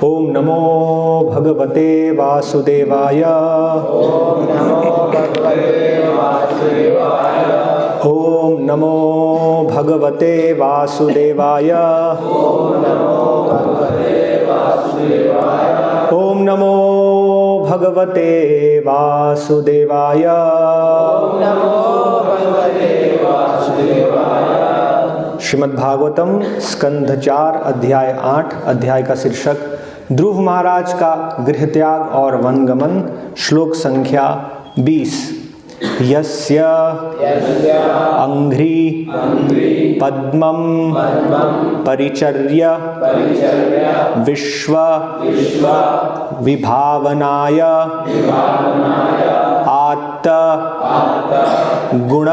ओम नमो भगवते वासुदेवाय। ओम नमो भगवते वासुदेवाय। ओम नमो भगवते वासुदेवाय। ओम नमो भगवते वासुदेवाय। ओम नमो भगवते वासुदेवाय। ओम नमो भगवते वासुदेवाय। श्रीमद्भागवतम स्कंध 4 अध्याय 8 अध्याय का शीर्षक ध्रुव महाराज का गृह त्याग और वनगमन। श्लोक संख्या 20। यस्य अंघ्रि पद्मं परिचर्य विश्व विभावनाय आत्त गुण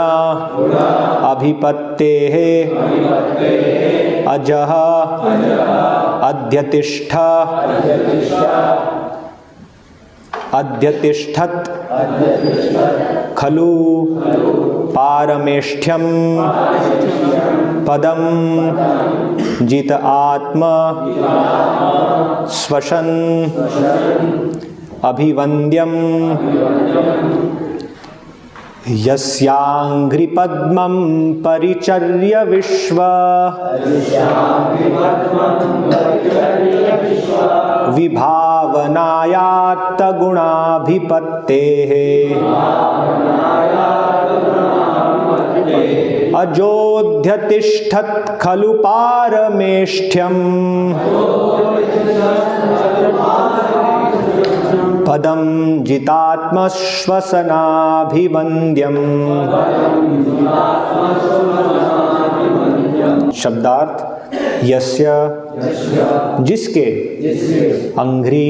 अभिपत्तेः अजः अध्यतिष्ठत् खलु पारमेष्ठ्यं पदं जित आत्मा स्वशन अभिवन्द्यं यस्यांघ्रिपद्मं परिचर्य विश्व विभावनायात्त गुणाभिपत्तेः अजोऽध्यतिष्ठत् खलु पारमेष्ठ्यं पदं जितात्मश्वसनाभिवन्द्यम्। शब्दार्थ यस्य जिसके अंघ्रि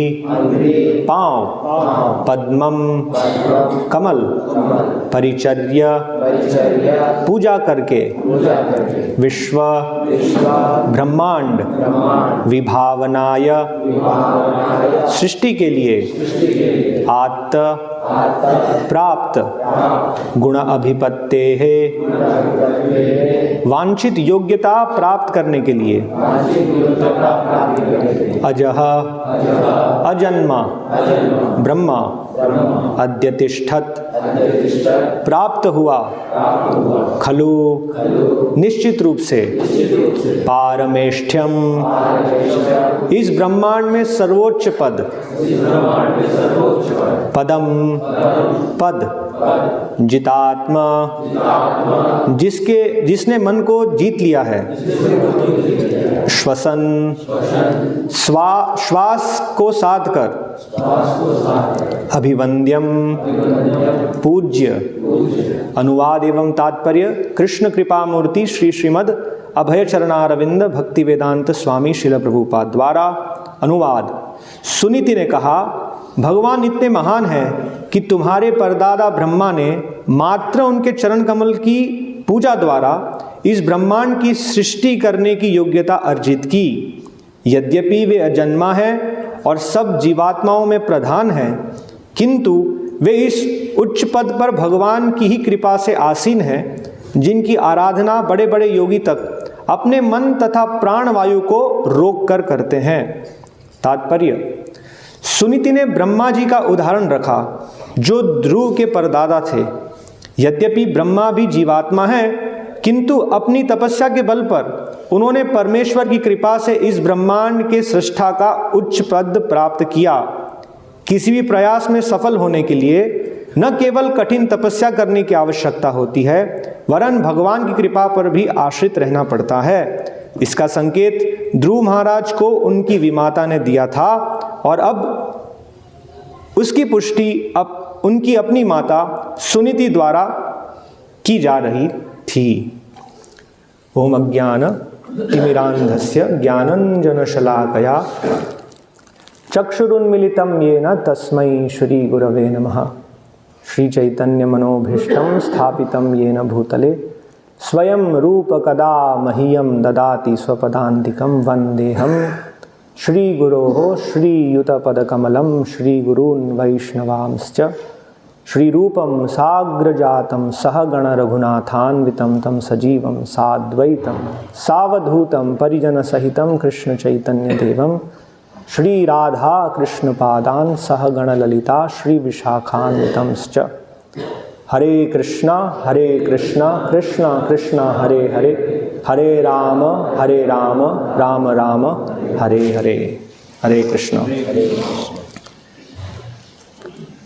पांव पद्मम कमल परिचर्य पूजा करके विश्व ब्रह्मांड विभावनाय सृष्टि के लिए आत्त प्राप्त गुण अभिपत्ते है वांछित योग्यता प्राप्त करने के लिए अजः अजन्मा ब्रह्मा अध्यतिष्ठत् प्राप्त हुआ खलु निश्चित रूप से पारमेष्ठ्यम इस ब्रह्मांड में सर्वोच्च पद पदम पद जितात्मा जिसने मन को जीत लिया है श्वसन श्वास को साध कर अभिवंद्यम पूज्य। अनुवाद एवं तात्पर्य कृष्ण कृपा मूर्ति श्री श्रीमद् अभय चरणारविंद भक्ति वेदांत स्वामी शिल प्रभुपाद द्वारा अनुवाद। सुनीति ने कहा, भगवान इतने महान हैं कि तुम्हारे परदादा ब्रह्मा ने मात्र उनके चरण कमल की पूजा द्वारा इस ब्रह्मांड की सृष्टि करने की योग्यता अर्जित की। यद्यपि वे अजन्मा हैं और सब जीवात्माओं में प्रधान हैं, किंतु वे इस उच्च पद पर भगवान की ही कृपा से आसीन हैं, जिनकी आराधना बड़े बड़े योगी तक अपने मन तथा प्राण वायु को रोक कर करते हैं। तात्पर्य, सुनीति ने ब्रह्मा जी का उदाहरण रखा जो ध्रुव के परदादा थे। यद्यपि ब्रह्मा भी जीवात्मा हैं, किंतु अपनी तपस्या के बल पर उन्होंने परमेश्वर की कृपा से इस ब्रह्मांड के सृष्टा का उच्च पद प्राप्त किया। किसी भी प्रयास में सफल होने के लिए न केवल कठिन तपस्या करने की आवश्यकता होती है, वरन भगवान की कृपा पर भी आश्रित रहना पड़ता है। इसका संकेत ध्रुव महाराज को उनकी विमाता ने दिया था और अब उसकी पुष्टि अब उनकी अपनी माता सुनीति द्वारा की जा रही थी। ओम अज्ञान तिमिरान्धस्य ज्ञानञ्जनशलाकया चक्षुरुन्मिलितं येन तस्मै श्री गुरवे नमः। श्री चैतन्य मनोभीष्टं स्थापितं येन भूतले स्वयं रूप कदा मह्यं ददाति स्वपदान्तिकं वन्देहं श्रीगुरोः श्रीयुतपदकमलं श्रीगुरून् वैष्णवांश्च श्रीरूपं साग्रजातं सहगण रघुनाथान्वितं तं सजीवं साद्वैतं सावधूतं परिजनसहितं कृष्ण चैतन्य देवं श्री राधा कृष्ण पादान सह गण ललिता श्री विशाखान्वितंश्च। हरे कृष्णा कृष्णा कृष्णा हरे हरे, हरे राम राम राम हरे हरे। हरे कृष्णा।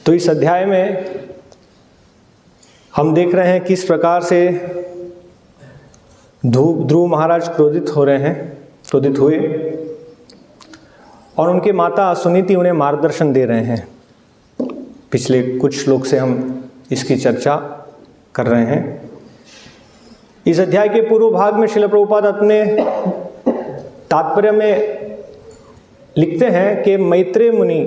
तो इस अध्याय में हम देख रहे हैं किस प्रकार से ध्रुव महाराज क्रोधित हुए और उनके माता सुनीति उन्हें मार्गदर्शन दे रहे हैं। पिछले कुछ श्लोक से हम इसकी चर्चा कर रहे हैं। इस अध्याय के पूर्व भाग में श्रील प्रभुपाद अपने तात्पर्य में लिखते हैं कि मैत्रेय मुनि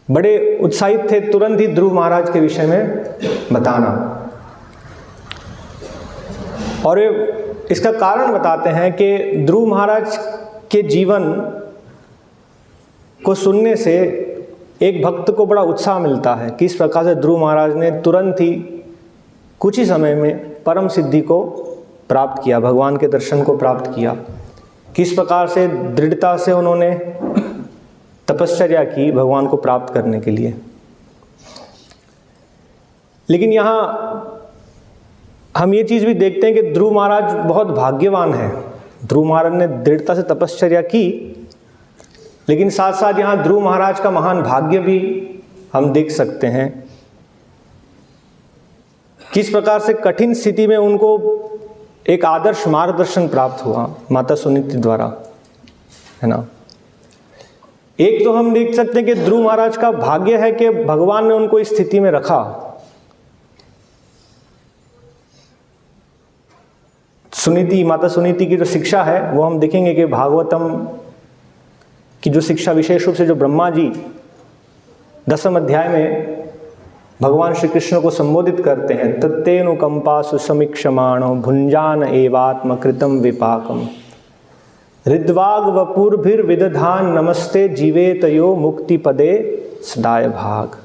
बड़े उत्साहित थे तुरंत ही ध्रुव महाराज के विषय में बताना, और इसका कारण बताते हैं कि ध्रुव महाराज के जीवन को सुनने से एक भक्त को बड़ा उत्साह मिलता है। किस प्रकार से ध्रुव महाराज ने तुरंत ही कुछ ही समय में परम सिद्धि को प्राप्त किया, भगवान के दर्शन को प्राप्त किया। किस प्रकार से दृढ़ता से उन्होंने तपश्चर्या की भगवान को प्राप्त करने के लिए। लेकिन यहाँ हम ये चीज़ भी देखते हैं कि ध्रुव महाराज बहुत भाग्यवान है। ध्रुव महाराज ने दृढ़ता से तपश्चर्या की, लेकिन साथ साथ यहाँ ध्रुव महाराज का महान भाग्य भी हम देख सकते हैं। किस प्रकार से कठिन स्थिति में उनको एक आदर्श मार्गदर्शन प्राप्त हुआ माता सुनीति द्वारा, है ना। एक तो हम देख सकते हैं कि ध्रुव महाराज का भाग्य है कि भगवान ने उनको इस स्थिति में रखा। माता सुनीति की जो शिक्षा है वो हम देखेंगे कि भागवतम की जो शिक्षा विशेष रूप से जो ब्रह्मा जी 10वें अध्याय में भगवान श्री कृष्ण को संबोधित करते हैं, तत्तेनुकंपा सुसमीक्षमाणो भुंजान एवात्म कृतम विपाकम हृद्वाग वपुर्भिर्विदधान नमस्ते जीवेतयो मुक्ति पदे सदाय भाग।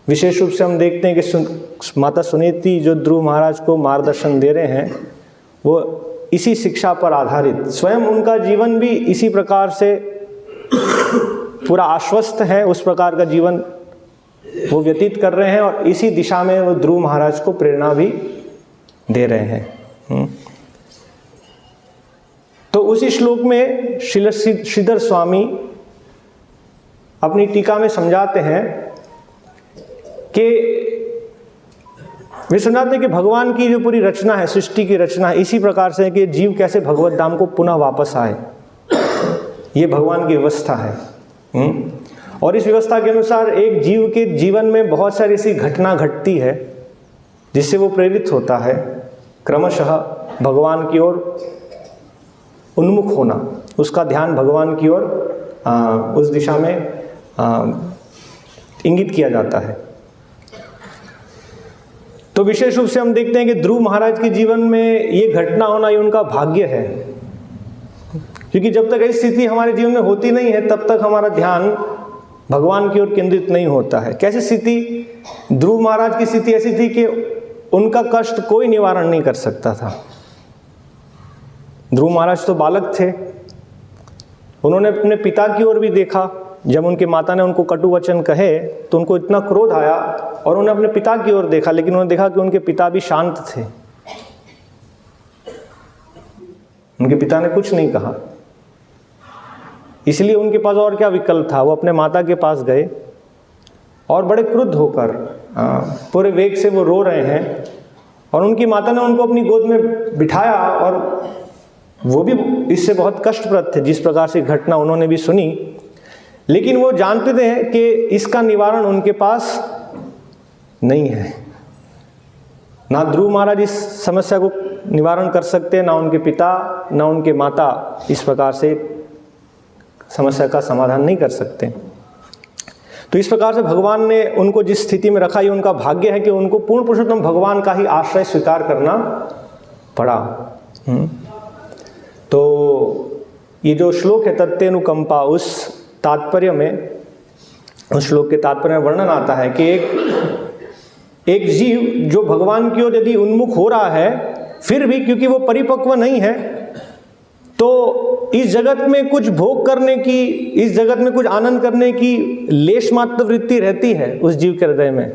विशेष रूप से हम देखते हैं कि माता सुनीति जो ध्रुव महाराज को मार्गदर्शन दे रहे हैं वो इसी शिक्षा पर आधारित, स्वयं उनका जीवन भी इसी प्रकार से पूरा आश्वस्त है, उस प्रकार का जीवन वो व्यतीत कर रहे हैं और इसी दिशा में वो ध्रुव महाराज को प्रेरणा भी दे रहे हैं। तो उसी श्लोक में श्रीधर स्वामी अपनी टीका में समझाते हैं कि वे समझाते हैं कि भगवान की जो पूरी रचना है, सृष्टि की रचना है, इसी प्रकार से है कि जीव कैसे भगवत धाम को पुनः वापस आए, ये भगवान की व्यवस्था है। और इस व्यवस्था के अनुसार एक जीव के जीवन में बहुत सारी ऐसी घटना घटती है जिससे वो प्रेरित होता है क्रमशः भगवान की ओर उन्मुख होना, उसका ध्यान भगवान की ओर उस दिशा में इंगित किया जाता है। तो विशेष रूप से हम देखते हैं कि ध्रुव महाराज के जीवन में ये घटना होना ये उनका भाग्य है, क्योंकि जब तक ऐसी स्थिति हमारे जीवन में होती नहीं है तब तक हमारा ध्यान भगवान की ओर केंद्रित नहीं होता है। कैसी स्थिति? ध्रुव महाराज की स्थिति ऐसी थी कि उनका कष्ट कोई निवारण नहीं कर सकता था। ध्रुव महाराज तो बालक थे, उन्होंने अपने पिता की ओर भी देखा। जब उनके माता ने उनको कटु वचन कहे तो उनको इतना क्रोध आया और उन्होंने अपने पिता की ओर देखा, लेकिन उन्होंने देखा कि उनके पिता भी शांत थे, उनके पिता ने कुछ नहीं कहा। इसलिए उनके पास और क्या विकल्प था, वो अपने माता के पास गए और बड़े क्रुद्ध होकर पूरे वेग से वो रो रहे हैं और उनकी माता ने उनको अपनी गोद में बिठाया और वो भी इससे बहुत कष्टप्रद थे जिस प्रकार से घटना उन्होंने भी सुनी। लेकिन वो जानते थे कि इसका निवारण उनके पास नहीं है, ना ध्रुव महाराज इस समस्या को निवारण कर सकते, ना उनके पिता ना उनके माता इस प्रकार से समस्या का समाधान नहीं कर सकते। तो इस प्रकार से भगवान ने उनको जिस स्थिति में रखा, ये उनका भाग्य है कि उनको पूर्ण पुरुषोत्तम भगवान का ही आश्रय स्वीकार करना पड़ा। तो ये जो श्लोक है तत्तेनुकंपा, उस तात्पर्य में, उस श्लोक के तात्पर्य में वर्णन आता है कि एक जीव जो भगवान की ओर यदि उन्मुख हो रहा है फिर भी क्योंकि वो परिपक्व नहीं है तो इस जगत में कुछ भोग करने की, इस जगत में कुछ आनंद करने की लेश मात्र वृत्ति रहती है उस जीव के हृदय में,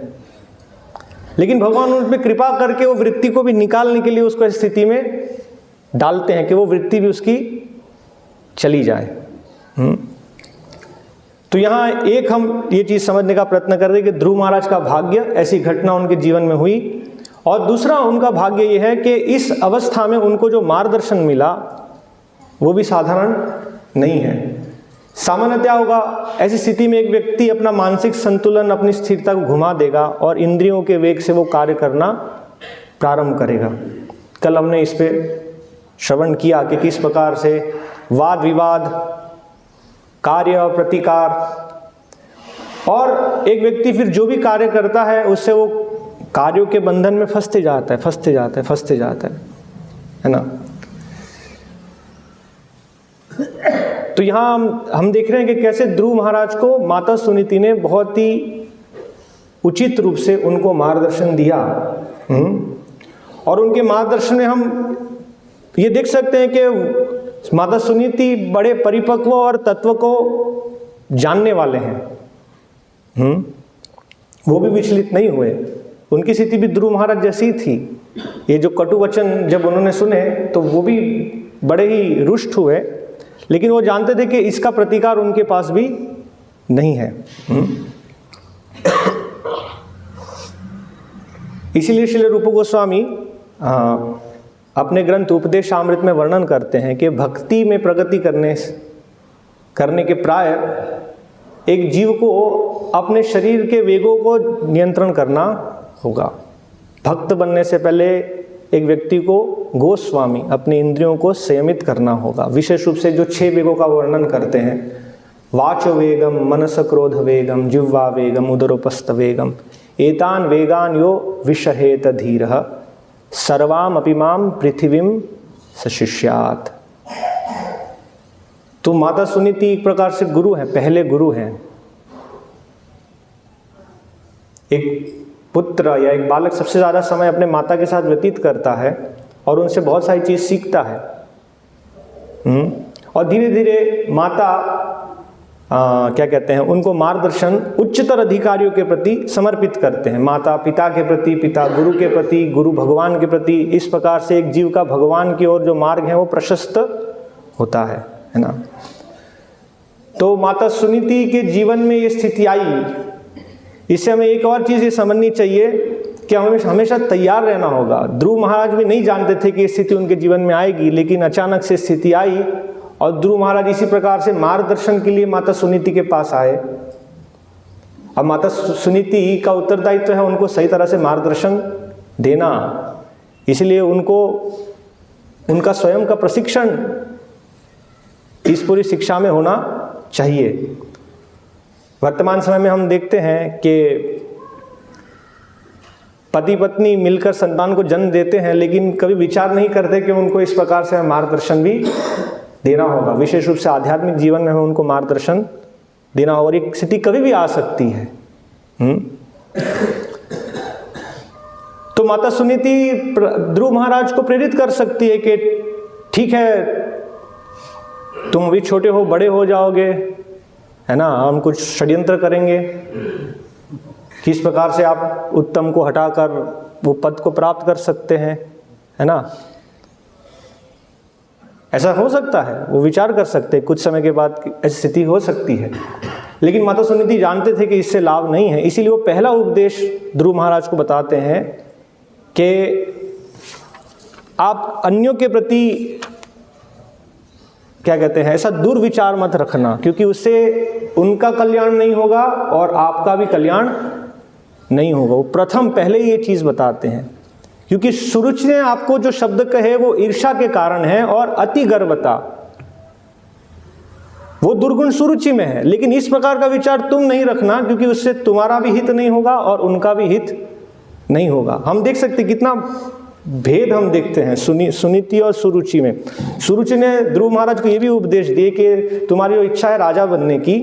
लेकिन भगवान उस पर कृपा करके वो वृत्ति को भी निकालने के लिए उसको स्थिति में डालते हैं कि वो वृत्ति भी उसकी चली जाए। तो यहाँ एक हम ये चीज समझने का प्रयत्न कर रहे हैं कि ध्रुव महाराज का भाग्य, ऐसी घटना उनके जीवन में हुई, और दूसरा उनका भाग्य ये है कि इस अवस्था में उनको जो मार्गदर्शन मिला वो भी साधारण नहीं है। सामान्यतया होगा ऐसी स्थिति में एक व्यक्ति अपना मानसिक संतुलन, अपनी स्थिरता को घुमा देगा और इंद्रियों के वेग से वो कार्य करना प्रारंभ करेगा। कल हमने इस पे श्रवण किया कि किस प्रकार से वाद विवाद, कार्य और प्रतिकार, और एक व्यक्ति फिर जो भी कार्य करता है उससे वो कार्यों के बंधन में फंसते जाता है ना। तो यहाँ हम देख रहे हैं कि कैसे ध्रुव महाराज को माता सुनीति ने बहुत ही उचित रूप से उनको मार्गदर्शन दिया। और उनके मार्गदर्शन में हम ये देख सकते हैं कि माता सुनीति बड़े परिपक्व और तत्व को जानने वाले हैं। वो भी विचलित नहीं हुए, उनकी स्थिति भी ध्रुव महाराज जैसी थी। ये जो कटु वचन जब उन्होंने सुने तो वो भी बड़े ही रुष्ट हुए, लेकिन वो जानते थे कि इसका प्रतिकार उनके पास भी नहीं है। इसीलिए श्रील रूप गोस्वामी अपने ग्रंथ उपदेशामृत में वर्णन करते हैं कि भक्ति में प्रगति करने के प्राय एक जीव को अपने शरीर के वेगों को नियंत्रण करना होगा। भक्त बनने से पहले एक व्यक्ति को गोस्वामी अपनी इंद्रियों को संयमित करना होगा। विशेष रूप से जो 6 वेगों का वर्णन करते हैं, वाचो वेगम, मनस क्रोध वेगम, जिह्वा वेगम, उदरोपस्थ वेगम, एतान वेगान यो विषहेत धीरः सर्वाम अपिमाम पृथ्वीम सशिष्यात्। तो माता सुनीति एक प्रकार से गुरु है, पहले गुरु हैं। एक पुत्र या एक बालक सबसे ज़्यादा समय अपने माता के साथ व्यतीत करता है और उनसे बहुत सारी चीज़ सीखता है। और धीरे धीरे माता क्या कहते हैं, उनको मार्गदर्शन उच्चतर अधिकारियों के प्रति समर्पित करते हैं। माता पिता के प्रति, पिता गुरु के प्रति, गुरु भगवान के प्रति। इस प्रकार से एक जीव का भगवान की ओर जो मार्ग है वो प्रशस्त होता है ना। तो माता सुनीति के जीवन में ये स्थिति आई। इससे हमें एक और चीज़ ये समझनी चाहिए कि हमें हमेशा तैयार रहना होगा। ध्रुव महाराज भी नहीं जानते थे कि ये स्थिति उनके जीवन में आएगी, लेकिन अचानक से स्थिति आई और ध्रुव महाराज इसी प्रकार से मार्गदर्शन के लिए माता सुनीति के पास आए। अब माता सुनीति का उत्तरदायित्व है उनको सही तरह से मार्गदर्शन देना, इसलिए उनको उनका स्वयं का प्रशिक्षण इस पूरी शिक्षा में होना चाहिए। वर्तमान समय में हम देखते हैं कि पति पत्नी मिलकर संतान को जन्म देते हैं, लेकिन कभी विचार नहीं करते कि उनको इस प्रकार से मार्गदर्शन भी देना होगा। विशेष रूप से आध्यात्मिक जीवन में हमें उनको मार्गदर्शन देना होगा। और एक स्थिति कभी भी आ सकती है। तो माता सुनीति ध्रुव महाराज को प्रेरित कर सकती है कि ठीक है, तुम अभी छोटे हो, बड़े हो जाओगे, है ना, हम कुछ षड्यंत्र करेंगे, किस प्रकार से आप उत्तम को हटाकर वो पद को प्राप्त कर सकते हैं, है ना। ऐसा हो सकता है, वो विचार कर सकते हैं, कुछ समय के बाद ऐसी स्थिति हो सकती है। लेकिन माता सुनीति जानते थे कि इससे लाभ नहीं है, इसीलिए वो पहला उपदेश ध्रुव महाराज को बताते हैं कि आप अन्यों के प्रति क्या कहते हैं, ऐसा दुर्विचार मत रखना, क्योंकि उससे उनका कल्याण नहीं होगा और आपका भी कल्याण नहीं होगा। वो प्रथम पहले ये चीज़ बताते हैं, क्योंकि सुरुचि ने आपको जो शब्द कहे वो ईर्ष्या के कारण है और अति गर्वता, वो दुर्गुण सुरुचि में है। लेकिन इस प्रकार का विचार तुम नहीं रखना, क्योंकि उससे तुम्हारा भी हित नहीं होगा और उनका भी हित नहीं होगा। हम देख सकते कितना भेद हम देखते हैं सुनीति और सुरुचि में। सुरुचि ने ध्रुव महाराज को ये भी उपदेश दिए कि तुम्हारी जो इच्छा है राजा बनने की,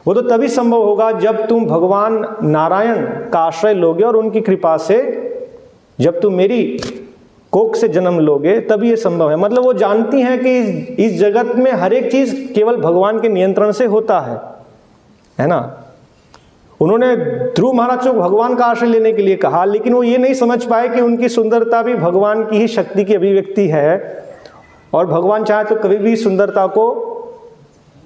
वो तो तभी संभव होगा जब तुम भगवान नारायण का आश्रय लोगे और उनकी कृपा से जब तुम मेरी कोख से जन्म लोगे तब ये संभव है। मतलब वो जानती हैं कि इस जगत में हर एक चीज केवल भगवान के नियंत्रण से होता है ना। उन्होंने ध्रुव महाराज को भगवान का आश्रय लेने के लिए कहा, लेकिन वो ये नहीं समझ पाए कि उनकी सुंदरता भी भगवान की ही शक्ति की अभिव्यक्ति है और भगवान चाहे तो कभी भी सुंदरता को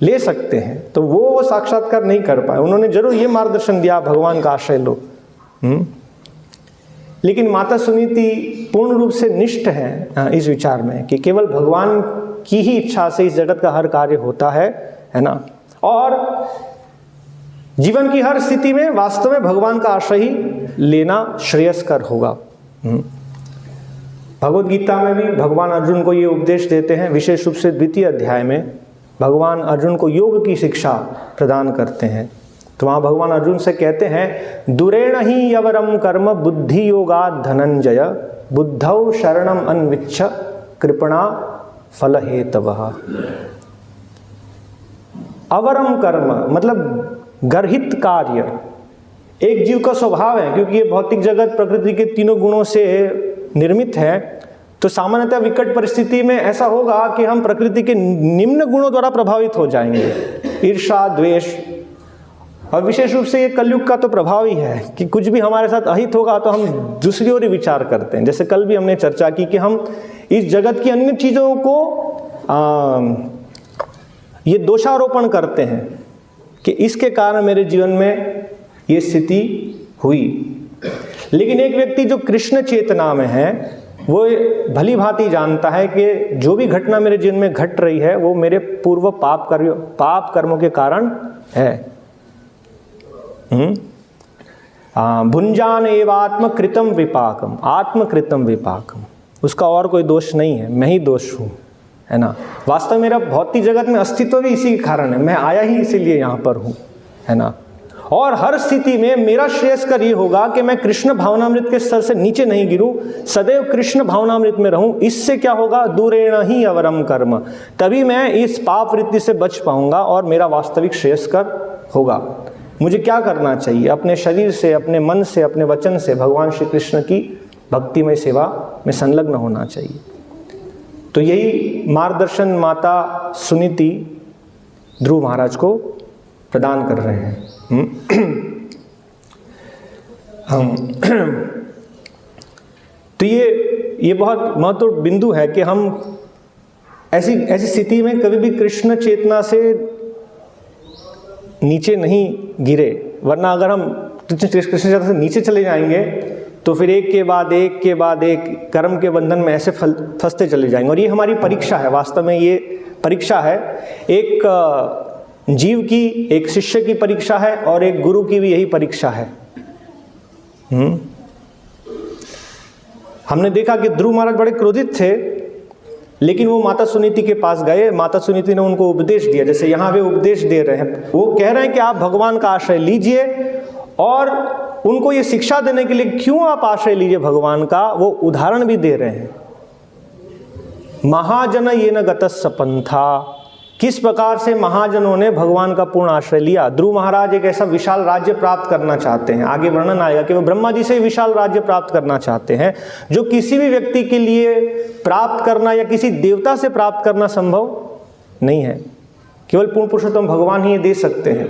ले सकते हैं। तो वो साक्षात्कार नहीं कर पाए। उन्होंने जरूर ये मार्गदर्शन दिया भगवान का आश्रय लो, लेकिन माता सुनीति पूर्ण रूप से निष्ठ है इस विचार में कि केवल भगवान की ही इच्छा से इस जगत का हर कार्य होता है ना। और जीवन की हर स्थिति में वास्तव में भगवान का आश्रय ही लेना श्रेयस्कर होगा। भगवद गीता में भी भगवान अर्जुन को ये उपदेश देते हैं, विशेष रूप से द्वितीय अध्याय में भगवान अर्जुन को योग की शिक्षा प्रदान करते हैं। तो वहाँ भगवान अर्जुन से कहते हैं, दुरेण ही यवरम कर्म बुद्धि योगात् धनंजय बुद्धौ शरणम अन्विच्छ कृपणा फल हेतवः। अवरम कर्म मतलब गर्हित कार्य एक जीव का स्वभाव है, क्योंकि ये भौतिक जगत प्रकृति के तीनों गुणों से निर्मित है। तो सामान्यतः विकट परिस्थिति में ऐसा होगा कि हम प्रकृति के निम्न गुणों द्वारा प्रभावित हो जाएंगे, ईर्ष्या, द्वेष। और विशेष रूप से ये कलयुग का तो प्रभाव ही है कि कुछ भी हमारे साथ अहित होगा तो हम दूसरी ओर ही विचार करते हैं। जैसे कल भी हमने चर्चा की कि हम इस जगत की अन्य चीज़ों को ये दोषारोपण करते हैं कि इसके कारण मेरे जीवन में ये स्थिति हुई। लेकिन एक व्यक्ति जो कृष्ण चेतना में है वो भली भांति जानता है कि जो भी घटना मेरे जीवन में घट रही है वो मेरे पूर्व पाप कर्मों के कारण है। भुंजान एवात्म कृतम विपाकम, आत्मकृतम विपाकम, उसका और कोई दोष नहीं है, मैं ही दोष हूँ, है ना। वास्तव मेरा भौतिक जगत में अस्तित्व भी इसी के कारण है, मैं आया ही इसीलिए यहाँ पर हूँ, है ना। और हर स्थिति में मेरा श्रेयस्कर ये होगा कि मैं कृष्ण भावनामृत के स्तर से नीचे नहीं गिरूं, सदैव कृष्ण भावनामृत में रहूं। इससे क्या होगा, दूरेण ही अवरम कर्म, तभी मैं इस पाप वृत्ति से बच पाऊंगा और मेरा वास्तविक श्रेयस्कर होगा। मुझे क्या करना चाहिए, अपने शरीर से, अपने मन से, अपने वचन से भगवान श्री कृष्ण की भक्तिमय सेवा में संलग्न होना चाहिए। तो यही मार्गदर्शन माता सुनीति ध्रुव महाराज को प्रदान कर रहे हैं। तो ये बहुत महत्वपूर्ण बिंदु है कि हम ऐसी स्थिति में कभी भी कृष्ण चेतना से नीचे नहीं गिरे, वरना अगर हम कृष्ण चेतना से नीचे चले जाएंगे तो फिर एक के बाद एक कर्म के बंधन में ऐसे फंसते चले जाएंगे। और ये हमारी परीक्षा है, वास्तव में ये परीक्षा है, एक जीव की, एक शिष्य की परीक्षा है और एक गुरु की भी यही परीक्षा है। हमने देखा कि ध्रुव महाराज बड़े क्रोधित थे, लेकिन वो माता सुनीति के पास गए, माता सुनीति ने उनको उपदेश दिया, जैसे यहाँ वे उपदेश दे रहे हैं। वो कह रहे हैं कि आप भगवान का आश्रय लीजिए, और उनको ये शिक्षा देने के लिए क्यों आप आश्रय लीजिए भगवान का, वो उदाहरण भी दे रहे हैं। महाजन ये न गतस्स पंथा, किस प्रकार से महाजनों ने भगवान का पूर्ण आश्रय लिया। ध्रुव महाराज एक ऐसा विशाल राज्य प्राप्त करना चाहते हैं, आगे वर्णन आएगा कि वो ब्रह्मा जी से विशाल राज्य प्राप्त करना चाहते हैं, जो किसी भी व्यक्ति के लिए प्राप्त करना या किसी देवता से प्राप्त करना संभव नहीं है, केवल पूर्ण पुरुषोत्तम भगवान ही दे सकते हैं।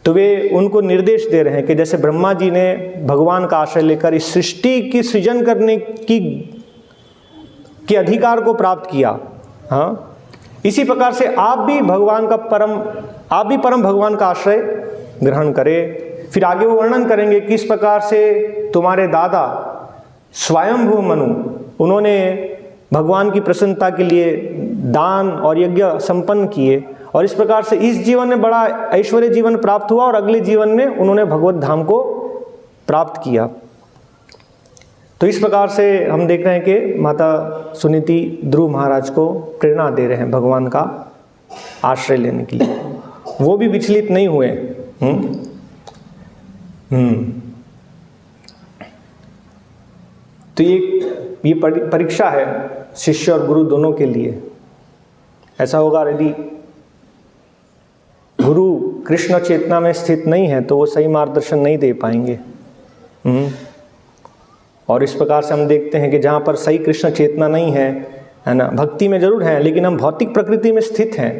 तो वे उनको निर्देश दे रहे हैं कि जैसे ब्रह्मा जी ने भगवान का आश्रय लेकर इस सृष्टि की सृजन करने के अधिकार को प्राप्त किया, हाँ, इसी प्रकार से आप भी परम भगवान का आश्रय ग्रहण करें। फिर आगे वो वर्णन करेंगे किस प्रकार से तुम्हारे दादा स्वयंभू मनु, उन्होंने भगवान की प्रसन्नता के लिए दान और यज्ञ संपन्न किए, और इस प्रकार से इस जीवन में बड़ा ऐश्वर्य जीवन प्राप्त हुआ और अगले जीवन में उन्होंने भगवत धाम को प्राप्त किया। तो इस प्रकार से हम देख रहे हैं कि माता सुनीति ध्रुव महाराज को प्रेरणा दे रहे हैं भगवान का आश्रय लेने के लिए। वो भी विचलित नहीं हुए। तो ये परीक्षा है शिष्य और गुरु दोनों के लिए। ऐसा होगा यदि गुरु कृष्ण चेतना में स्थित नहीं है तो वो सही मार्गदर्शन नहीं दे पाएंगे। और इस प्रकार से हम देखते हैं कि जहाँ पर सही कृष्ण चेतना नहीं है ना, भक्ति में जरूर है लेकिन हम भौतिक प्रकृति में स्थित हैं,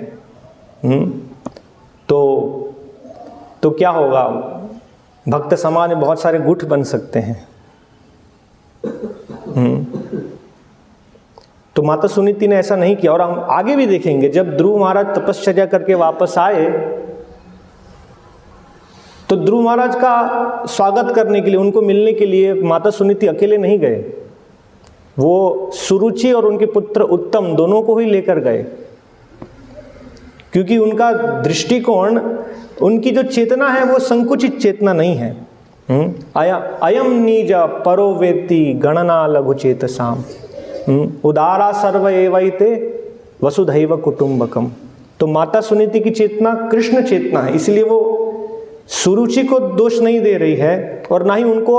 तो क्या होगा, भक्त समाज में बहुत सारे गुट बन सकते हैं। तो माता सुनीति ने ऐसा नहीं किया। और हम आगे भी देखेंगे, जब ध्रुव महाराज तपश्चर्या करके वापस आए तो ध्रुव महाराज का स्वागत करने के लिए, उनको मिलने के लिए माता सुनीति अकेले नहीं गए, वो सुरुचि और उनके पुत्र उत्तम दोनों को ही लेकर गए, क्योंकि उनका दृष्टिकोण, उनकी जो चेतना है वो संकुचित चेतना नहीं है। अयम नीज परो वेत्ति गणना लघु चेतसाम उदारा सर्व एवैते वसुधैव कुटुंबकम। तो माता सुनीति की चेतना कृष्ण चेतना है, इसलिए वो सुरुचि को दोष नहीं दे रही है और ना ही उनको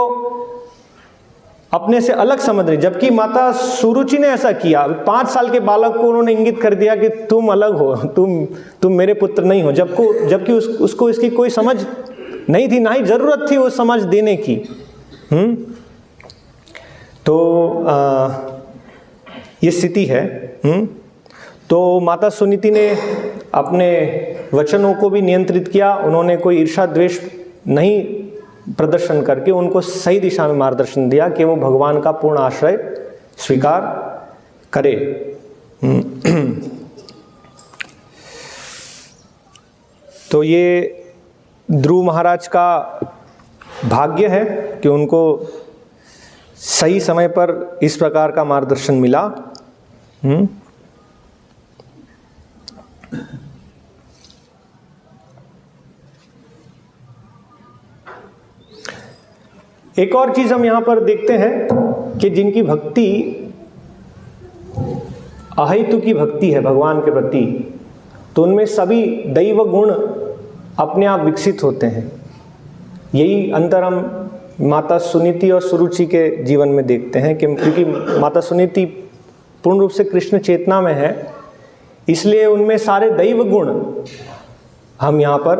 अपने से अलग समझ रही। जबकि माता सुरुचि ने ऐसा किया, 5 साल के बालक को उन्होंने इंगित कर दिया कि तुम अलग हो, तुम मेरे पुत्र नहीं हो, जबकि उसको इसकी कोई समझ नहीं थी, ना ही जरूरत थी वो समझ देने की। तो ये स्थिति है। तो माता सुनीति ने अपने वचनों को भी नियंत्रित किया, उन्होंने कोई ईर्षा द्वेष नहीं प्रदर्शन करके उनको सही दिशा में मार्गदर्शन दिया कि वो भगवान का पूर्ण आश्रय स्वीकार करे। तो ये ध्रुव महाराज का भाग्य है कि उनको सही समय पर इस प्रकार का मार्गदर्शन मिला। एक और चीज हम यहां पर देखते हैं कि जिनकी भक्ति अहेतु की भक्ति है भगवान के प्रति, तो उनमें सभी दैव गुण अपने आप विकसित होते हैं। यही अंतर हम माता सुनीति और सुरुचि के जीवन में देखते हैं कि क्योंकि माता सुनीति पूर्ण रूप से कृष्ण चेतना में है, इसलिए उनमें सारे दैव गुण हम यहाँ पर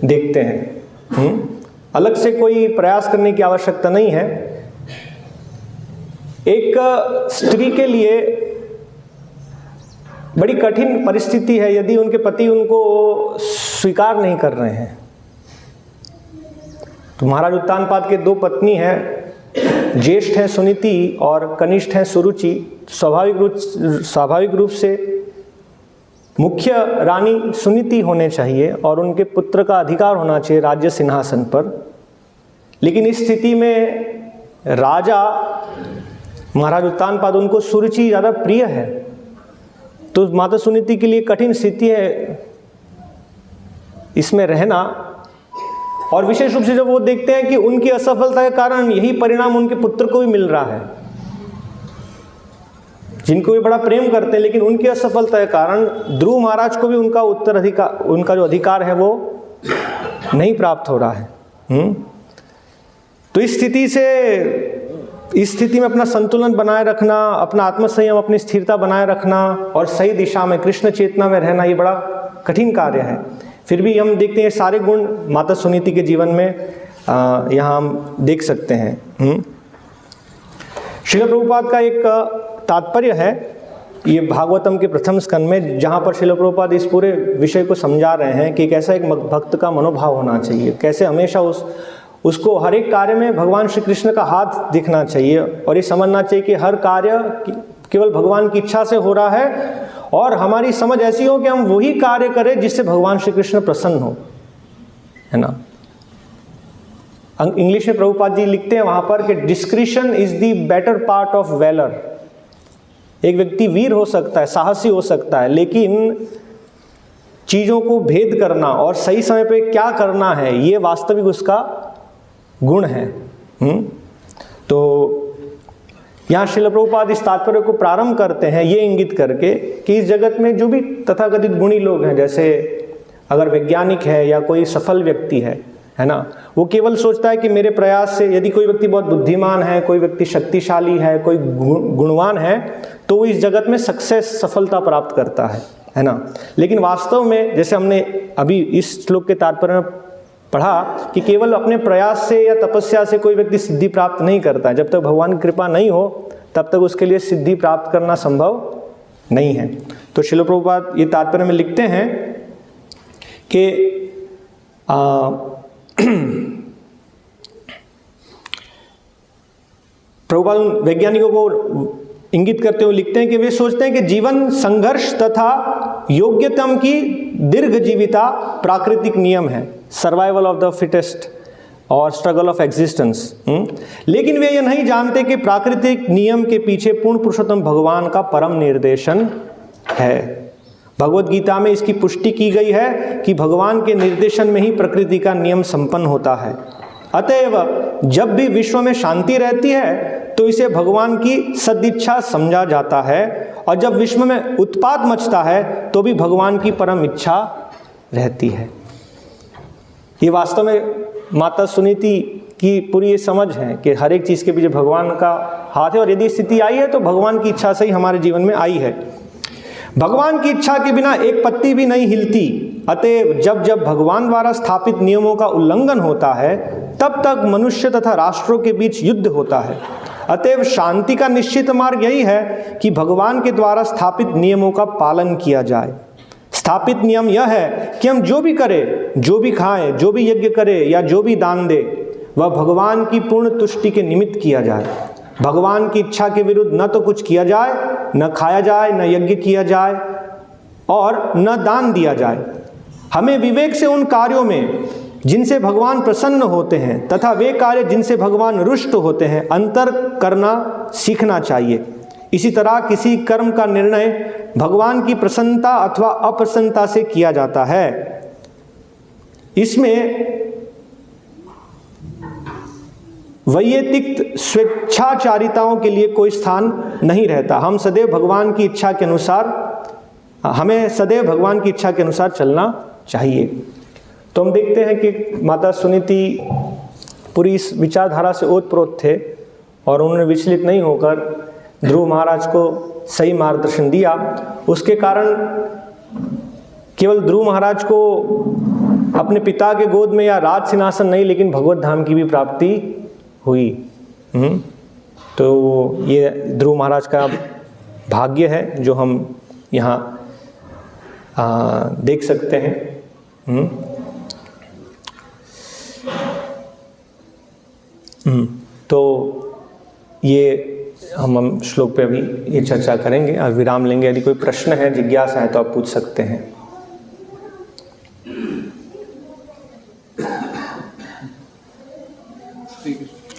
देखते हैं। अलग से कोई प्रयास करने की आवश्यकता नहीं है। एक स्त्री के लिए बड़ी कठिन परिस्थिति है यदि उनके पति उनको स्वीकार नहीं कर रहे हैं। तो महाराज उत्तानपाद के 2 पत्नी हैं, ज्येष्ठ हैं सुनीति और कनिष्ठ हैं सुरुचि। स्वाभाविक रूप से मुख्य रानी सुनीति होने चाहिए और उनके पुत्र का अधिकार होना चाहिए राज्य सिंहासन पर। लेकिन इस स्थिति में राजा महाराज उत्तानपाद, उनको सुरुचि ज़्यादा प्रिय है, तो माता सुनीति के लिए कठिन स्थिति है इसमें रहना। और विशेष रूप से जब वो देखते हैं कि उनकी असफलता के कारण यही परिणाम उनके पुत्र को भी मिल रहा है, जिनको भी बड़ा प्रेम करते हैं, लेकिन उनकी असफलता के कारण ध्रुव महाराज को भी उनका उत्तराधिकार, उनका जो अधिकार है वो नहीं प्राप्त हो रहा है। तो इस स्थिति में अपना संतुलन बनाए रखना, अपना आत्मसंयम, अपनी स्थिरता बनाए रखना और सही दिशा में कृष्ण चेतना में रहना, ये बड़ा कठिन कार्य है। फिर भी हम देखते हैं सारे गुण माता सुनीति के जीवन में यहाँ हम देख सकते हैं। श्रील प्रभुपाद का एक तात्पर्य है ये भागवतम के प्रथम स्कंद में, जहाँ पर श्रील प्रभुपाद इस पूरे विषय को समझा रहे हैं कि कैसा एक भक्त का मनोभाव होना चाहिए, कैसे हमेशा उसको हर एक कार्य में भगवान श्री कृष्ण का हाथ दिखना चाहिए और ये समझना चाहिए कि हर कार्य केवल भगवान की इच्छा से हो रहा है और हमारी समझ ऐसी हो कि हम वही कार्य करें जिससे भगवान श्री कृष्ण प्रसन्न हो, है ना। इंग्लिश में प्रभुपाद जी लिखते हैं वहां पर कि discretion is the better part of valour. एक व्यक्ति वीर हो सकता है, साहसी हो सकता है, लेकिन चीजों को भेद करना और सही समय पे क्या करना है, ये वास्तविक उसका गुण है। तो यहाँ श्रील प्रभुपाद इस तात्पर्य को प्रारंभ करते हैं ये इंगित करके कि इस जगत में जो भी तथाकथित गुणी लोग हैं, जैसे अगर वैज्ञानिक है या कोई सफल व्यक्ति है ना, वो केवल सोचता है कि मेरे प्रयास से, यदि कोई व्यक्ति बहुत बुद्धिमान है, कोई व्यक्ति शक्तिशाली है, कोई गुणवान है, तो वो इस जगत में सक्सेस, सफलता प्राप्त करता है ना। लेकिन वास्तव में जैसे हमने अभी इस श्लोक के तात्पर्य में पढ़ा कि केवल अपने प्रयास से या तपस्या से कोई व्यक्ति सिद्धि प्राप्त नहीं करता है। जब तक भगवान की कृपा नहीं हो तब तक उसके लिए सिद्धि प्राप्त करना संभव नहीं है। तो श्रील प्रभुपाद ये तात्पर्य में लिखते हैं कि प्रभुपाद उन वैज्ञानिकों को इंगित करते हुए लिखते हैं कि वे सोचते हैं कि जीवन संघर्ष तथा योग्यतम की दीर्घ जीविता प्राकृतिक नियम है, सर्वाइवल ऑफ द फिटेस्ट और स्ट्रगल ऑफ एग्जिस्टेंस। लेकिन वे ये नहीं जानते कि प्राकृतिक नियम के पीछे पूर्ण पुरुषोत्तम भगवान का परम निर्देशन है। भगवत गीता में इसकी पुष्टि की गई है कि भगवान के निर्देशन में ही प्रकृति का नियम संपन्न होता है। अतएव जब भी विश्व में शांति रहती है तो इसे भगवान की सदिच्छा समझा जाता है, और जब विश्व में उत्पात मचता है तो भी भगवान की परम इच्छा रहती है। ये वास्तव में माता सुनीति की पूरी ये समझ है कि हर एक चीज़ के पीछे भगवान का हाथ है, और यदि स्थिति आई है तो भगवान की इच्छा से ही हमारे जीवन में आई है। भगवान की इच्छा के बिना एक पत्ती भी नहीं हिलती। अतएव जब जब भगवान द्वारा स्थापित नियमों का उल्लंघन होता है तब तक मनुष्य तथा राष्ट्रों के बीच युद्ध होता है। अतएव शांति का निश्चित मार्ग यही है कि भगवान के द्वारा स्थापित नियमों का पालन किया जाए। स्थापित नियम यह है कि हम जो भी करें, जो भी खाएं, जो भी यज्ञ करें या जो भी दान दे, वह भगवान की पूर्ण तुष्टि के निमित्त किया जाए। भगवान की इच्छा के विरुद्ध न तो कुछ किया जाए, न खाया जाए, न यज्ञ किया जाए और न दान दिया जाए। हमें विवेक से उन कार्यों में जिनसे भगवान प्रसन्न होते हैं तथा वे कार्य जिनसे भगवान रुष्ट होते हैं अंतर करना सीखना चाहिए। इसी तरह किसी कर्म का निर्णय भगवान की प्रसन्नता अथवा अप्रसन्नता से किया जाता है। इसमें वैयक्तिक स्वेच्छाचारिताओं के लिए कोई स्थान नहीं रहता। हम सदैव भगवान की इच्छा के अनुसार हमें सदैव भगवान की इच्छा के अनुसार चलना चाहिए। तो हम देखते हैं कि माता सुनीति पूरी इस विचारधारा से ओतप्रोत थे और उन्होंने विचलित नहीं होकर ध्रुव महाराज को सही मार्गदर्शन दिया। उसके कारण केवल ध्रुव महाराज को अपने पिता के गोद में या राज सिंहासन नहीं लेकिन भगवत धाम की भी प्राप्ति हुई। तो ये ध्रुव महाराज का भाग्य है जो हम यहाँ देख सकते हैं। तो ये हम श्लोक पे अभी ये चर्चा करेंगे और विराम लेंगे। यदि कोई प्रश्न है, जिज्ञासा है तो आप पूछ सकते हैं।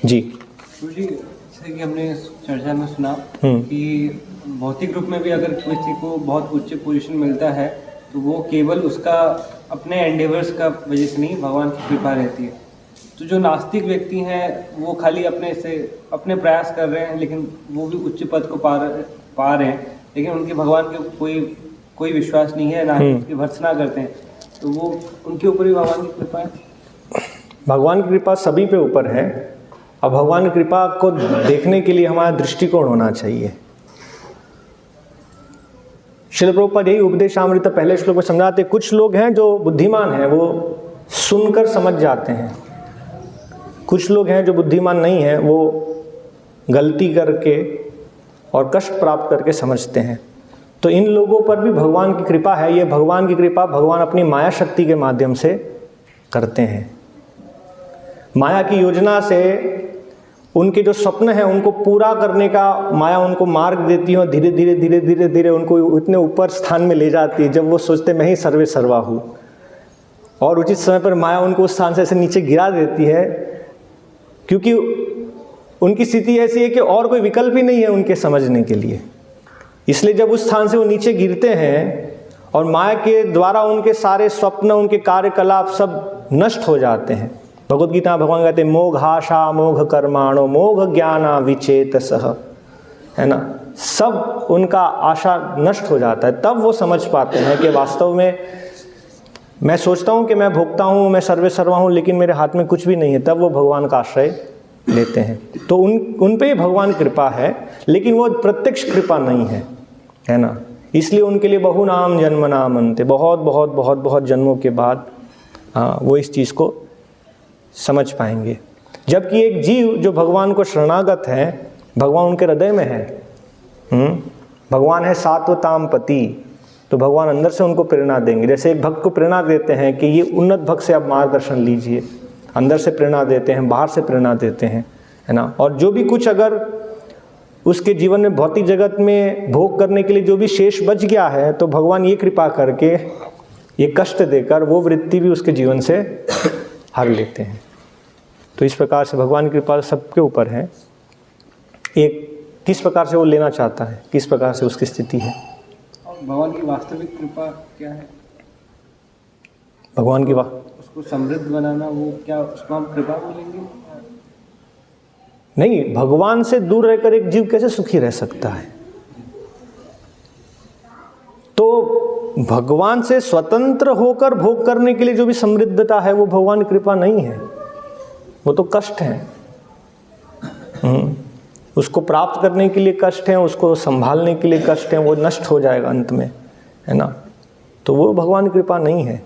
जी जी, जैसे कि हमने चर्चा में सुना कि भौतिक रूप में भी अगर किसी को बहुत उच्च पोजीशन मिलता है तो वो केवल उसका अपने एंडेवर्स का वजह से नहीं, भगवान की कृपा रहती है। तो जो नास्तिक व्यक्ति हैं वो खाली अपने प्रयास कर रहे हैं, लेकिन वो भी उच्च पद को पा रहे हैं, लेकिन उनके भगवान के कोई विश्वास नहीं है, ना ही उसकी भर्त्सना करते हैं, तो वो उनके ऊपर भी भगवान की कृपा है। भगवान की कृपा सभी पे ऊपर है। अब भगवान की कृपा को देखने के लिए हमारा दृष्टिकोण होना चाहिए। श्रील प्रभुपाद यही उपदेशामृत पहले श्लोक में समझाते, कुछ लोग हैं जो बुद्धिमान हैं, वो सुनकर समझ जाते हैं। कुछ लोग हैं जो बुद्धिमान नहीं हैं, वो गलती करके और कष्ट प्राप्त करके समझते हैं। तो इन लोगों पर भी भगवान की कृपा है। ये भगवान की कृपा भगवान अपनी माया शक्ति के माध्यम से करते हैं। माया की योजना से उनके जो स्वप्न हैं उनको पूरा करने का माया उनको मार्ग देती है और धीरे धीरे धीरे धीरे धीरे उनको इतने ऊपर स्थान में ले जाती है जब वो सोचते मैं ही सर्वे सर्वा हूँ, और उचित समय पर माया उनको उस स्थान से ऐसे नीचे गिरा देती है, क्योंकि उनकी स्थिति ऐसी है कि और कोई विकल्प ही नहीं है उनके समझने के लिए। इसलिए जब उस स्थान से वो नीचे गिरते हैं और माया के द्वारा उनके सारे स्वप्न, उनके कार्यकलाप सब नष्ट हो जाते हैं। भगवद गीता भगवान कहते हैं मोघाशा मोघ कर्माणो मोघ ज्ञाना विचेतसः, है ना, सब उनका आशा नष्ट हो जाता है। तब वो समझ पाते हैं कि वास्तव में मैं सोचता हूँ कि मैं भोगता हूँ, मैं सर्वे सर्वा हूँ, लेकिन मेरे हाथ में कुछ भी नहीं है। तब वो भगवान का आश्रय लेते हैं। तो उन पे ही भगवान कृपा है, लेकिन वो प्रत्यक्ष कृपा नहीं है ना। इसलिए उनके लिए बहु नाम जन्म नाम अंते, बहुत बहुत बहुत बहुत जन्मों के बाद वो इस चीज़ को समझ पाएंगे। जबकि एक जीव जो भगवान को शरणागत है, भगवान उनके हृदय में है, भगवान है सात्वताम पति, तो भगवान अंदर से उनको प्रेरणा देंगे। जैसे एक भक्त को प्रेरणा देते हैं कि ये उन्नत भक्त से आप मार्गदर्शन लीजिए, अंदर से प्रेरणा देते हैं, बाहर से प्रेरणा देते हैं, है ना। और जो भी कुछ अगर उसके जीवन में भौतिक जगत में भोग करने के लिए जो भी शेष बच गया है, तो भगवान ये कृपा करके, ये कष्ट देकर वो वृत्ति भी उसके जीवन से हर लेते हैं। तो इस प्रकार से भगवान की कृपा सबके ऊपर है। एक किस प्रकार से वो लेना चाहता है, किस प्रकार से उसकी स्थिति है। और भगवान की वास्तविक कृपा क्या है? भगवान की उसको समृद्ध बनाना, वो क्या, उसको हम कृपा बोलेंगे? नहीं, भगवान से दूर रहकर एक जीव कैसे सुखी रह सकता है? तो भगवान से स्वतंत्र होकर भोग करने के लिए जो भी समृद्धता है वो भगवान की कृपा नहीं है, वो तो कष्ट है। उसको प्राप्त करने के लिए कष्ट है, उसको संभालने के लिए कष्ट है, वो नष्ट हो जाएगा अंत में, है ना। तो वो भगवान की कृपा नहीं है।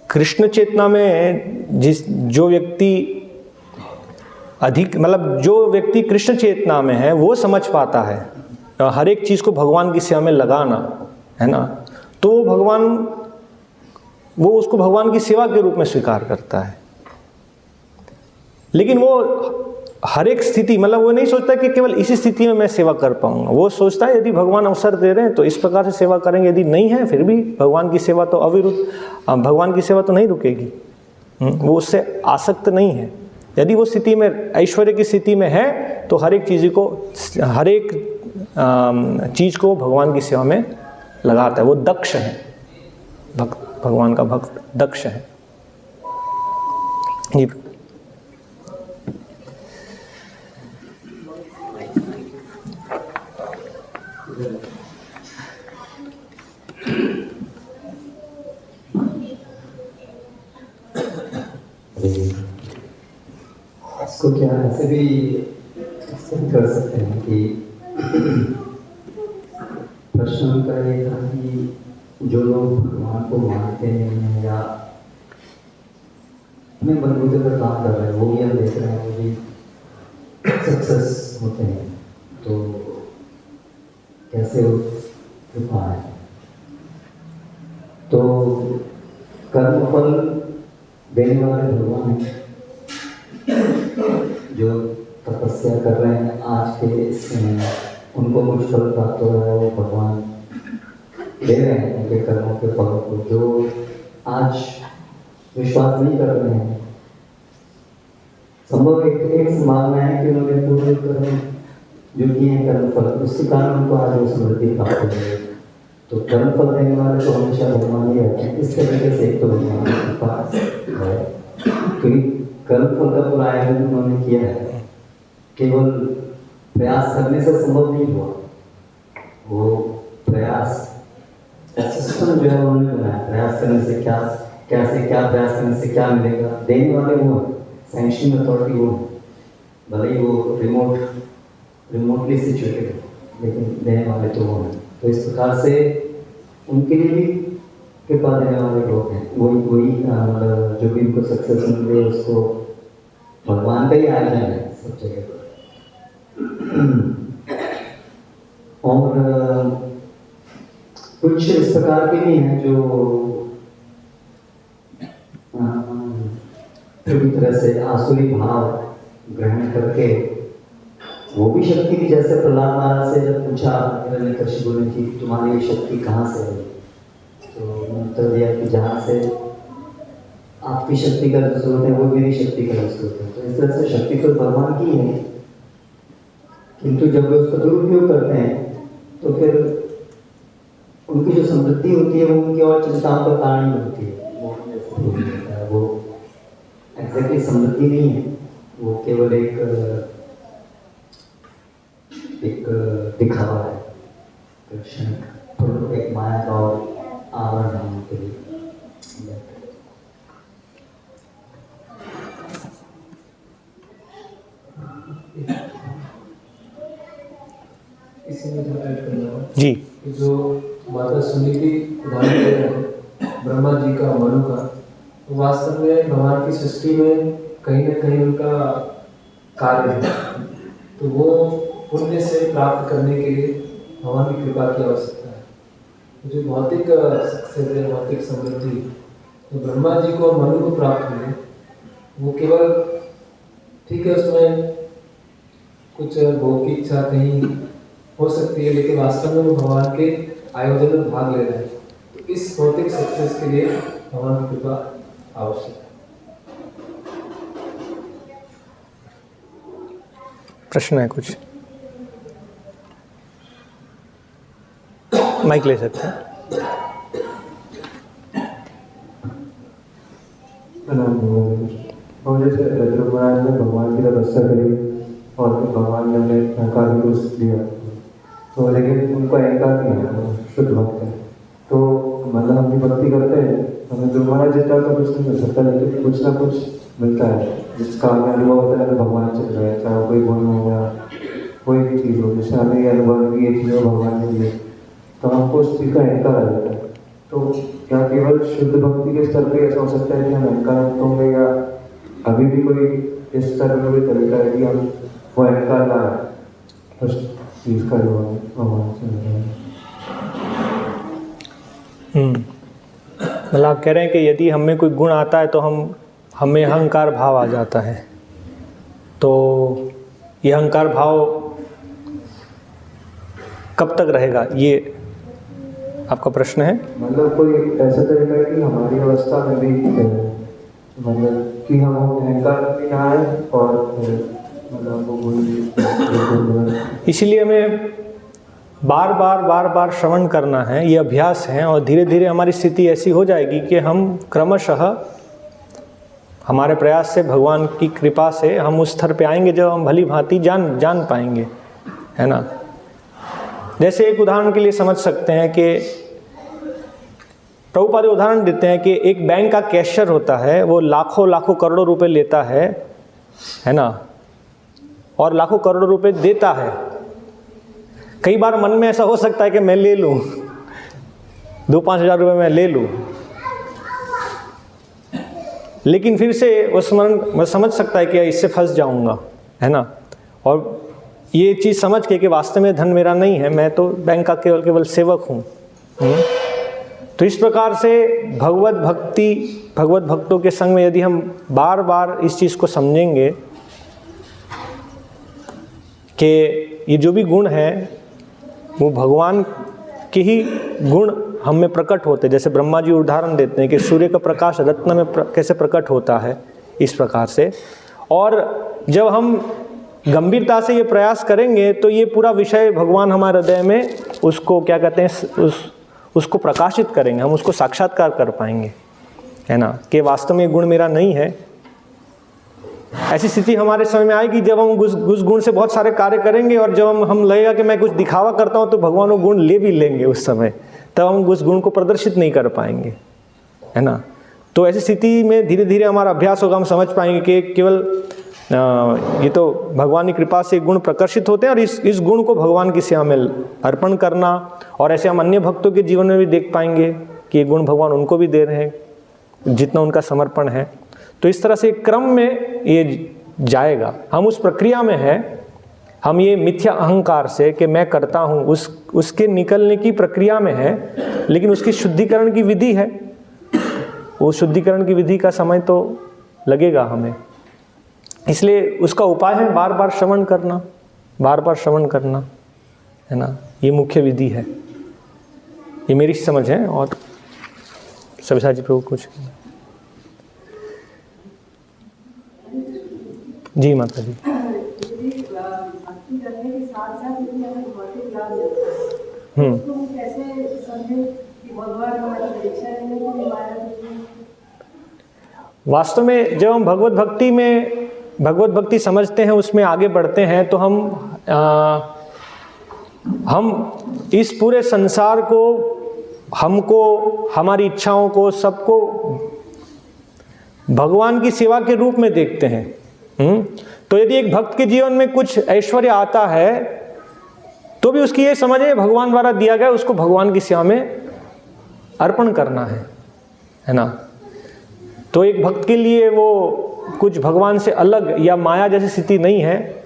कृष्ण चेतना में जो व्यक्ति अधिक, मतलब जो व्यक्ति कृष्ण चेतना में है वो समझ पाता है हर एक चीज़ को भगवान की सेवा में लगाना, है ना। तो वो उसको भगवान की सेवा के रूप में स्वीकार करता है। लेकिन वो हर एक स्थिति, मतलब वो नहीं सोचता कि केवल इसी स्थिति में मैं सेवा कर पाऊंगा। वो सोचता है यदि भगवान अवसर दे रहे हैं तो इस प्रकार से सेवा करेंगे, यदि नहीं है फिर भी भगवान की सेवा तो भगवान की सेवा तो नहीं रुकेगी। वो उससे आसक्त नहीं है। यदि वो स्थिति में, ऐश्वर्य की स्थिति में है, तो हर एक चीज़ को भगवान की सेवा में लगाता है। वो दक्ष है, भगवान का भक्त दक्ष है। जी इसको क्या ऐसे भी कर सकते हैं कि प्रश्न उनका ये था कि जो लोग भगवान को मानते हैं या अपने बलबूते पर काम कर रहे हैं, वो भी हम देख रहे हैं वो भी सक्सेस होते हैं, तो कैसे वो कृपा है। तो कर्म फल देने वाले भगवान हैं, जो तपस्या कर रहे हैं आज के इसमें उनको कुछ फल प्राप्त हो रहा है, वो भगवान दे रहे हैं उनके कर्मों के फलों को। जो आज विश्वास नहीं कर रहे हैं, संभव एक संभावना है कि उन्होंने पूर्व कर्म जो किए हैं कर्म फल, उसके कारण उनको आज वो समृद्धि प्राप्त हो रही है। तो कर्म फल देने वाले तो हमेशा भगवान ही रहते हैं। इस तरीके से एक तो भगवान के पास है, क्योंकि कर्म फल का पूरा आयोजन उन्होंने किया है, केवल प्रयास करने से संभव नहीं हुआ। वो प्रयास सिस्टम जो है उन्होंने बनाया, प्रयास करने से क्या प्रयास करने से क्या मिलेगा, देने वाले वो सैंक्शनिंग अथॉरिटी वो, भले ही वो रिमोटली सिचुएटेड है, लेकिन देने वाले तो वो हैं। तो इस प्रकार से उनके लिए भी कृपा देने वाले लोग हैं। वही मतलब जो भी उनको सक्सेस मिल रही है उसको भगवान का ही आयोजन है सब जगह पर। और कुछ इस प्रकार के भी हैं जो पूरी तरह से आसुरी भाव ग्रहण करके वो भी शक्ति की, जैसे प्रहलाद महाराज से जब पूछा हिरण्यकशिपु ने कि तुम्हारी ये शक्ति कहाँ से है, तो उत्तर दिया कि जहाँ से आपकी शक्ति का स्रोत है वो मेरी शक्ति का स्रोत है। तो इस तरह से शक्ति तो भगवान की है, किंतु जब वे उसका दुरुपयोग करते हैं तो फिर उनकी जो समृद्धि होती है वो उनकी और चिंताओं का कारण ही होती है। वो एग्जैक्टली समृद्धि नहीं है, वो केवल एक दिखावा है, कृष्ण एक माया का और आवरण है उनके लिए। इसी में जो ऐड करना है जी, जो माता सुनीति उदाहरण दे रहे हैं ब्रह्मा जी का, मनु का, तो वास्तव में भगवान की सृष्टि में कहीं न कहीं उनका कार्य है। तो वो पुण्य से प्राप्त करने के लिए भगवान की कृपा की आवश्यकता है। जो भौतिक सक्सेस है, भौतिक समृद्धि, तो ब्रह्मा जी को और मनु को प्राप्त हुई, वो केवल ठीक है उसमें कुछ भोग की इच्छा कहीं हो सकती है, लेकिन वास्तव में वो भगवान के आयोजन में भाग ले रहे हैं। तो इस भौतिक सक्सेस के लिए भगवान की कृपा आवश्यक है। प्रश्न है कुछ? माइक ले सकते हैं। और जैसे ध्रुव महाराज ने भगवान की तपस्या करी और फिर भगवान ने उन्हें अहंकार को दिया, तो लेकिन उनको अहंकार नहीं है, शुद्ध भक्त है। तो मतलब हम भी भक्ति करते हैं, हमें ध्रुव महाराज जितना तो कुछ नहीं मिल सकता, लेकिन कुछ ना कुछ मिलता है जिसका हमें अनुभव होता है कि भगवान चल रहे हैं, चाहे कोई गुण हो या कोई भी चीज़ हो। जैसे हमें ये अनुभव की ये चीज़ भगवान ने दी, तो हमको उस चीज़ का अहंकार आ जाता है। तो क्या केवल शुद्ध भक्ति के स्तर पे ऐसा हो सकता है कि हम अहंकार मुक्त होंगे, या अभी भी कोई इस स्तर में कोई तरीका है कि हम वो अहंकार ना उस चीज़ का जो भगवान से मिल रहा है? मतलब आप कह रहे हैं कि यदि हमें कोई गुण आता है तो हमें अहंकार भाव आ जाता है, तो ये अहंकार भाव कब तक रहेगा, ये आपका प्रश्न है? मतलब कोई ऐसा तरीका है कि हमारी अवस्था में भी मतलब कि हम अहंकार भी ना आए और मतलब वो गुण। इसीलिए हमें बार बार श्रवण करना है, ये अभ्यास है, और धीरे धीरे हमारी स्थिति ऐसी हो जाएगी कि हम क्रमशः हमारे प्रयास से, भगवान की कृपा से हम उस स्तर पे आएंगे जब हम भली भांति जान पाएंगे, है ना। जैसे एक उदाहरण के लिए समझ सकते हैं कि प्रभुपाद उदाहरण देते हैं कि एक बैंक का कैशियर होता है, वो लाखों करोड़ों रुपए लेता है ना, और लाखों करोड़ों रुपए देता है। कई बार मन में ऐसा हो सकता है कि मैं ले लूं, 2-5 हज़ार रुपये मैं ले लूं, लेकिन फिर से उस मन समझ सकता है कि इससे फंस जाऊंगा, है ना। और ये चीज़ समझ के कि वास्तव में धन मेरा नहीं है, मैं तो बैंक का केवल सेवक हूँ। तो इस प्रकार से भगवत भक्तों के संग में यदि हम बार बार इस चीज़ को समझेंगे कि ये जो भी गुण है वो भगवान के ही गुण हम में प्रकट होते, जैसे ब्रह्मा जी उदाहरण देते हैं कि सूर्य का प्रकाश रत्न में कैसे प्रकट होता है, इस प्रकार से। और जब हम गंभीरता से ये प्रयास करेंगे तो ये पूरा विषय भगवान हमारे हृदय में उसको क्या कहते हैं, उसको प्रकाशित करेंगे, हम उसको साक्षात्कार कर पाएंगे, है ना, कि वास्तव में गुण मेरा नहीं है। ऐसी स्थिति हमारे समय में आएगी जब हम उस गुण से बहुत सारे कार्य करेंगे, और जब हम लगेगा कि मैं कुछ दिखावा करता हूँ तो भगवान वो गुण ले भी लेंगे उस समय, तब हम उस गुण को प्रदर्शित नहीं कर पाएंगे, है ना। तो ऐसी स्थिति में धीरे धीरे हमारा अभ्यास होगा, हम समझ पाएंगे कि केवल ये तो भगवान की कृपा से गुण प्रकर्षित होते हैं, और इस गुण को भगवान की सेवा में अर्पण करना, और ऐसे हम अन्य भक्तों के जीवन में भी देख पाएंगे कि ये गुण भगवान उनको भी दे रहे हैं जितना उनका समर्पण है। तो इस तरह से क्रम में ये जाएगा। हम उस प्रक्रिया में हैं, हम ये मिथ्या अहंकार से कि मैं करता हूँ उसके निकलने की प्रक्रिया में है, लेकिन उसकी शुद्धिकरण की विधि है, वो शुद्धिकरण की विधि का समय तो लगेगा हमें। इसलिए उसका उपाय है बार बार श्रवण करना, बार बार श्रवण करना, है ना, ये मुख्य विधि है। ये मेरी समझ है। और सविता जी प्रभु कुछ? जी माता जी। वास्तव में जब हम भगवत भक्ति समझते हैं, उसमें आगे बढ़ते हैं, तो हम इस पूरे संसार को, हमको, हमारी इच्छाओं को, सबको भगवान की सेवा के रूप में देखते हैं। तो यदि एक भक्त के जीवन में कुछ ऐश्वर्य आता है तो भी उसकी ये समझ है भगवान द्वारा दिया गया, उसको भगवान की सेवा में अर्पण करना है, है ना। तो एक भक्त के लिए वो कुछ भगवान से अलग या माया जैसी स्थिति नहीं है।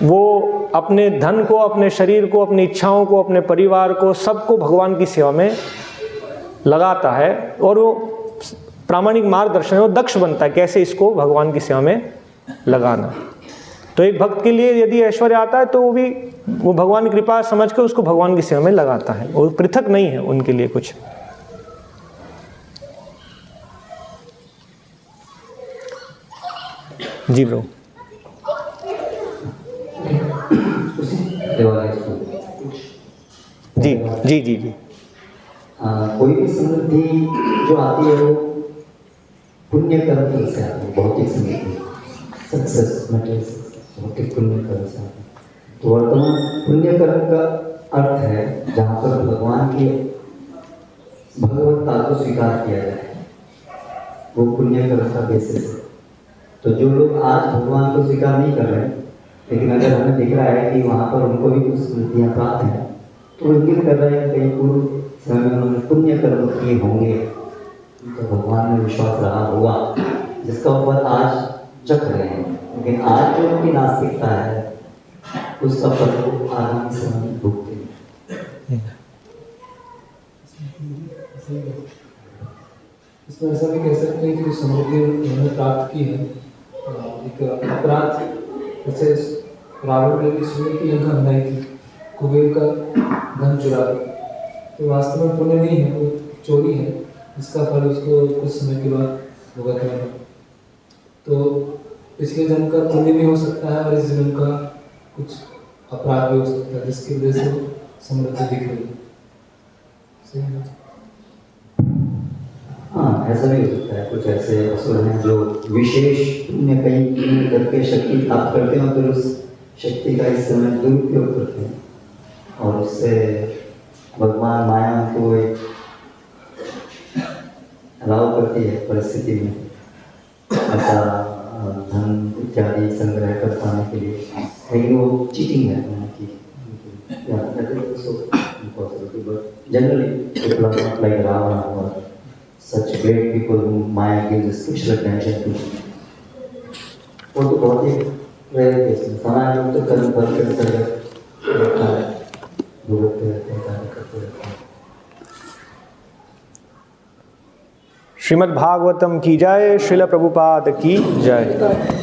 वो अपने धन को, अपने शरीर को, अपनी इच्छाओं को, अपने परिवार को, सबको भगवान की सेवा में लगाता है और वो प्रामाणिक मार्गदर्शन है, वो दक्ष बनता है कैसे इसको भगवान की सेवा में लगाना। तो एक भक्त के लिए यदि ऐश्वर्य आता है तो वो भगवान की कृपा समझ के उसको भगवान की सेवा में लगाता है, वो पृथक नहीं है उनके लिए कुछ। जी ब्रो। जी जी जी जी। कोई भी समृद्धि जो आती है वो पुण्य कर्म से आती है, भौतिक समृद्धि, सक्सेस, भौतिक पुण्य कर्म से आती है। तो वर्तमान पुण्य कर्म का अर्थ है जहाँ पर भगवान की भगवत्ता को स्वीकार किया जाए, वो पुण्य कर्म का बेसिस है। तो जो लोग आज भगवान को स्वीकार नहीं कर रहे, लेकिन अगर हमें दिख रहा है कि वहाँ पर उनको भी कुछ स्मृतियाँ प्राप्त हैं, तो इंगित कर रहे हैं कहीं पूर्व समय में उन्होंने पुण्य कर्म किए होंगे, तो भगवान में विश्वास रहा होगा, जिसका ऊपर आज जग रहे हैं। लेकिन आज जो उनकी नास्तिकता है उसका फल को आगामी समय में भुगते हैं। इसमें ऐसा भी कह सकते हैं कि समृद्धि उन्होंने प्राप्त की है, एक अपराध जैसे रावण ने भी सूर्य की लंका बनाई थी, कुबेर का धन चुरा, तो वास्तव में पुण्य नहीं है, वो चोरी है, इसका फल उसको कुछ समय के बाद भुगतना है। तो पिछले जन्म का पुण्य भी हो सकता है और इस जन्म का कुछ अपराध भी हो सकता है, जिसकी वजह से समृद्धि दिख रही है। सही है। हाँ, ऐसा भी हो सकता है। कुछ ऐसे असुर हैं जो विशेष पुण्य कहीं करके शक्ति प्राप्त करते हैं और फिर उस शक्ति का इस समय दुरुपयोग करते हैं और उससे भगवान माया को एक अलाव करती है परिस्थिति में ऐसा धन इत्यादि संग्रह कर पाने के लिए, लेकिन वो चीटिंग है उनकी। Generally people are not like Ravana or such great people whom Maya gives special attention to. वो तो बहुत ही रेयर केस है। सामान्य लोग तो कर्म फल के अंतर्गत भुगतते रहते हैं, कार्य करते रहते हैं। श्रीमद् भागवतम की जय, श्रील प्रभुपाद की जय।